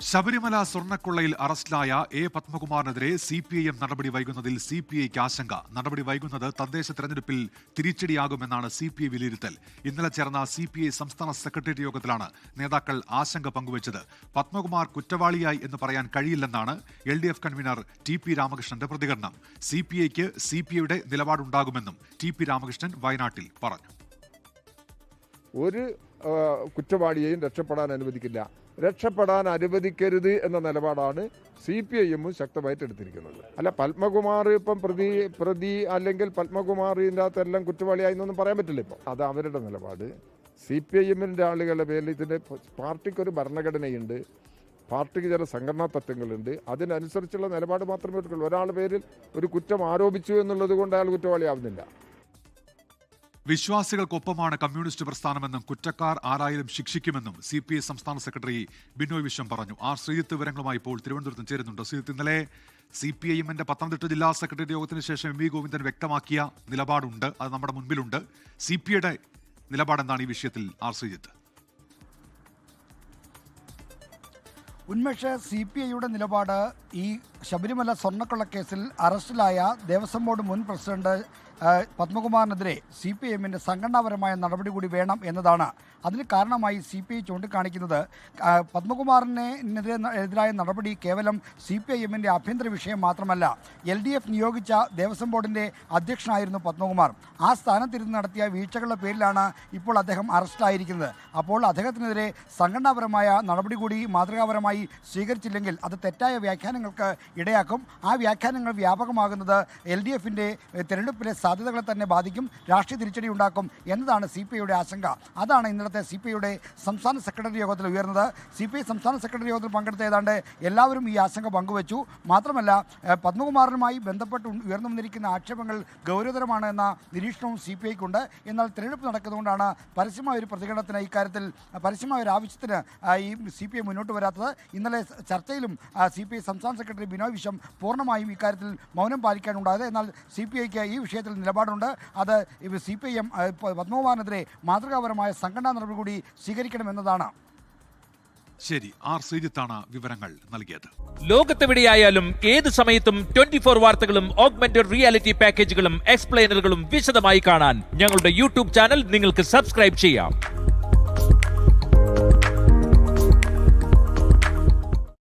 ശബരിമല സ്വർണ്ണക്കൊള്ളയിൽ അറസ്റ്റിലായ A പത്മകുമാറിനെതിരെ CPIM നടപടി വൈകുന്നതിൽ CPIക്ക് ആശങ്ക. നടപടി വൈകുന്നത് തദ്ദേശ തെരഞ്ഞെടുപ്പിൽ തിരിച്ചടിയാകുമെന്നാണ് CPI വിലയിരുത്തൽ. ഇന്നലെ ചേർന്ന CPI സംസ്ഥാന സെക്രട്ടേറിയറ്റ് യോഗത്തിലാണ് നേതാക്കൾ ആശങ്ക പങ്കുവച്ചത്. പത്മകുമാർ കുറ്റവാളിയായി എന്ന് പറയാൻ കഴിയില്ലെന്നാണ് LDF കൺവീനർ TP രാമകൃഷ്ണന്റെ പ്രതികരണം. CPIക്ക് CPIയുടെ നിലപാടുണ്ടാകുമെന്നും TP രാമകൃഷ്ണൻ വയനാട്ടിൽ പറഞ്ഞു. ഒരു കുറ്റവാളിയെയും രക്ഷപ്പെടാൻ അനുവദിക്കില്ല, രക്ഷപ്പെടാൻ അനുവദിക്കരുത് എന്ന നിലപാടാണ് CPIM ശക്തമായിട്ട് എടുത്തിരിക്കുന്നത്. അല്ല, പത്മകുമാർ ഇപ്പം പ്രതി അല്ലെങ്കിൽ പത്മകുമാറിൻ്റെ അകത്തെല്ലാം കുറ്റവാളിയായി എന്നൊന്നും പറയാൻ പറ്റില്ല. ഇപ്പം അത് അവരുടെ നിലപാട്. CPIMന്റെ ആളുകളുടെ പേരിൽ ഇതിൻ്റെ പാർട്ടിക്കൊരു ഭരണഘടനയുണ്ട്, പാർട്ടിക്ക് ചില സംഘടനാ തത്വങ്ങളുണ്ട്. അതിനനുസരിച്ചുള്ള നിലപാട് മാത്രമേ എടുക്കുള്ളൂ. ഒരാളുടെ പേരിൽ ഒരു കുറ്റം ആരോപിച്ചു എന്നുള്ളത് കൊണ്ട് അയാൾ കുറ്റവാളിയാവുന്നില്ല. വിശ്വാസികൾക്കൊപ്പമാണ് കമ്മ്യൂണിസ്റ്റ് പ്രസ്ഥാനമെന്നും കുറ്റക്കാർ ആരായാലും ശിക്ഷിക്കുമെന്നും CPI സംസ്ഥാന സെക്രട്ടറി ബിനോയ് വിശ്വം പറഞ്ഞു. ശ്രീജിത്ത് വിവരങ്ങളുമായി ഇപ്പോൾ തിരുവനന്തപുരത്ത് ചേരുന്നുണ്ട്. ശ്രീജിത്ത്, ഇന്നലെ CPIMന്റെ പത്തനംതിട്ട ജില്ലാ സെക്രട്ടറി യോഗത്തിന് ശേഷം MV ഗോവിന്ദൻ വ്യക്തമാക്കിയ നിലപാടുണ്ട്, അത് നമ്മുടെ മുൻപിലുണ്ട്. CPIയുടെ നിലപാടെന്താണ് ഈ വിഷയത്തിൽ? ശ്രീജിത്ത്. ഉന്മേഷ്, CPIയുടെ നിലപാട് ഈ ശബരിമല സ്വർണ്ണക്കൊള്ളക്കേസിൽ അറസ്റ്റിലായ ദേവസ്വം ബോർഡ് മുൻ പ്രസിഡന്റ് പത്മകുമാറിനെതിരെ CPIMന്റെ സംഘടനാപരമായ നടപടി കൂടി വേണം എന്നതാണ്. അതിന് കാരണമായി CPI ചൂണ്ടിക്കാണിക്കുന്നത് പത്മകുമാറിനെതിരായ നടപടി കേവലം CPIMന്റെ ആഭ്യന്തര വിഷയം മാത്രമല്ല. LDF നിയോഗിച്ച ദേവസ്വം ബോർഡിൻ്റെ അധ്യക്ഷനായിരുന്നു പത്മകുമാർ. ആ സ്ഥാനത്തിരുന്ന് നടത്തിയ വീഴ്ചകളുടെ പേരിലാണ് ഇപ്പോൾ അദ്ദേഹം അറസ്റ്റിലായിരിക്കുന്നത്. അപ്പോൾ അദ്ദേഹത്തിനെതിരെ സംഘടനാപരമായ നടപടി കൂടി മാതൃകാപരമായി സ്വീകരിച്ചില്ലെങ്കിൽ അത് തെറ്റായ വ്യാഖ്യാനങ്ങൾക്ക് ഇടയാക്കും. ആ വ്യാഖ്യാനങ്ങൾ വ്യാപകമാകുന്നത് LDFന്റെ തെരഞ്ഞെടുപ്പിലെ സാധ്യതകളെ തന്നെ ബാധിക്കും, രാഷ്ട്രീയ തിരിച്ചടി ഉണ്ടാക്കും എന്നതാണ് CPIയുടെ ആശങ്ക. അതാണ് ഇന്നലത്തെ CPIയുടെ സംസ്ഥാന സെക്രട്ടറി യോഗത്തിൽ ഉയർന്നത്. CPI സംസ്ഥാന സെക്രട്ടറി യോഗത്തിൽ പങ്കെടുത്ത ഏതാണ്ട് എല്ലാവരും ഈ ആശങ്ക പങ്കുവച്ചു. മാത്രമല്ല, പത്മകുമാറിനുമായി ബന്ധപ്പെട്ട് ഉയർന്നു വന്നിരിക്കുന്ന ആക്ഷേപങ്ങൾ ഗൗരവതരമാണ് എന്ന നിരീക്ഷണവും CPIക്കുണ്ട്. എന്നാൽ തിരഞ്ഞെടുപ്പ് നടക്കുന്നതുകൊണ്ടാണ് പരസ്യമായ ഒരു പ്രതികരണത്തിന്, ഇക്കാര്യത്തിൽ പരസ്യമായ ഒരു ആവശ്യത്തിന് ഈ CPI മുന്നോട്ട് വരാത്തത്. ഇന്നലെ ചർച്ചയിലും CPI സംസ്ഥാന സെക്രട്ടറി ബിനോയ് വിശ്വം പൂർണ്ണമായും ഇക്കാര്യത്തിൽ മൗനം പാലിക്കാനുണ്ടായത്. എന്നാൽ CPIക്ക് ഈ വിഷയത്തിൽ നിലപാടുണ്ട്. അത് CPIM പത്മകുമാറിനെതിരെ മാതൃകാപരമായ സംഘടനാ നടപടി കൂടി സ്വീകരിക്കണമെന്നതാണ്. ശരി, ശ്രീജിത്താണ് വിവരങ്ങൾ നൽകിയത്. ലോകത്തെവിടെയായാലും ഏത് സമയത്തും 24 വാർത്തകളും ഓഗ്മെന്റഡ് റിയാലിറ്റി പാക്കേജുകളും എക്സ്പ്ലെയിനറുകളും വിശദമായി കാണാൻ ഞങ്ങളുടെ YouTube ചാനൽ നിങ്ങൾക്ക് സബ്സ്ക്രൈബ് ചെയ്യാം.